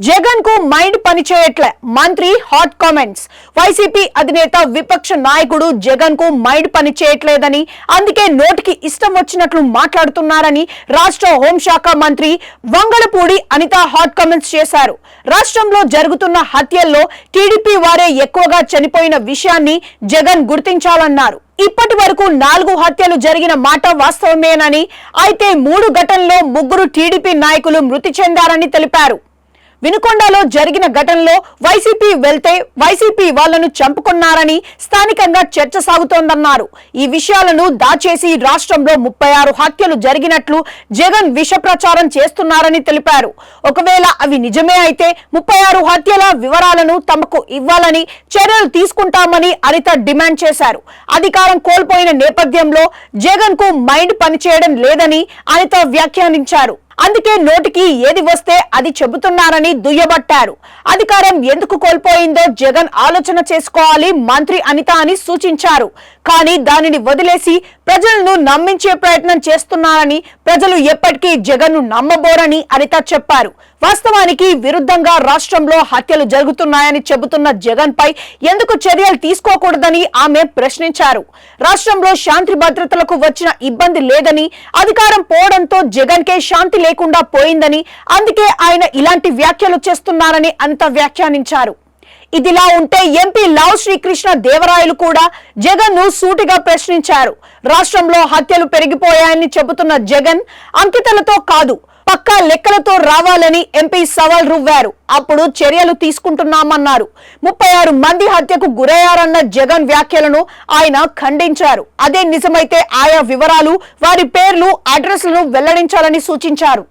జగన్ కు మైండ్ పనిచేయట్లే మంత్రి hot comments. YCP అధినేత విపక్ష నాయకుడు జగన్ కు మైండ్ పనిచేయట్లేదని, అందుకే నోటికి ఇష్టం వచ్చినట్లు మాట్లాడుతున్నారని రాష్ట్ర హోంశాఖ మంత్రి వంగలపూడి అనిత హాట్ కామెంట్స్ చేశారు. రాష్ట్రంలో జరుగుతున్న హత్యల్లో టీడీపీ వారే ఎక్కువగా చనిపోయిన విషయాన్ని జగన్ గుర్తించాలన్నారు. ఇప్పటి వరకు 4 హత్యలు జరిగిన మాట వాస్తవమేనని, అయితే 3 ఘటనల్లో 3 టీడీపీ నాయకులు మృతి చెందారని తెలిపారు. వినుకొండలో జరిగిన ఘటనలో వైసీపీ వెళ్తే వైసీపీ వాళ్లను చంపుకున్నారని స్థానికంగా చర్చ సాగుతోందన్నారు. ఈ విషయాలను దాచేసి రాష్ట్రంలో 36 హత్యలు జరిగినట్లు జగన్ విష ప్రచారం చేస్తున్నారని తెలిపారు. ఒకవేళ అవి నిజమే అయితే 36 హత్యల వివరాలను తమకు ఇవ్వాలని చర్యలు తీసుకుంటామని అనిత డిమాండ్ చేశారు. అధికారం కోల్పోయిన నేపథ్యంలో జగన్ కు మైండ్ పనిచేయడం లేదని అనిత వ్యాఖ్యానించారు. అందుకే నోటికి ఏది వస్తే అది చెబుతున్నారని దుయ్యబట్టారు. అధికారం ఎందుకు కోల్పోయిందో జగన్ ఆలోచన చేసుకోవాలి మంత్రి అనిత అని సూచించారు. కానీ దానిని వదిలేసి ప్రజలను నమ్మించే ప్రయత్నం చేస్తున్నారని, ప్రజలు ఎప్పటికీ జగన్ను నమ్మబోరని అనిత చెప్పారు. వాస్తవానికి విరుద్ధంగా రాష్ట్రంలో హత్యలు జరుగుతున్నాయని చెబుతున్న జగన్ పై ఎందుకు చర్యలు తీసుకోకూడదని ఆమె ప్రశ్నించారు. రాష్ట్రంలో శాంతి భద్రతలకు వచ్చిన ఇబ్బంది లేదని, అధికారం పోవడంతో జగన్ కే శాంతి లేకుండా పోయిందని, అందుకే ఆయన ఇలాంటి వ్యాఖ్యలు చేస్తున్నారని అనిత వ్యాఖ్యానించారు. ఇదిలా ఉంటే ఎంపీ లావు శ్రీకృష్ణ దేవరాయలు కూడా జగన్ ను సూటిగా ప్రశ్నించారు. రాష్ట్రంలో హత్యలు పెరిగిపోయాయని చెబుతున్న జగన్ అంకితలతో కాదు, పక్కా లెక్కలతో రావాలని ఎంపీ సవాల్ రువ్వారు. అప్పుడు చర్యలు తీసుకుంటున్నామన్నారు. 36 మంది హత్యకు గురయ్యారన్న జగన్ వ్యాఖ్యలను ఆయన ఖండించారు. అదే నిజమైతే ఆయా వివరాలు, వారి పేర్లు, అడ్రస్లను వెల్లడించాలని సూచించారు.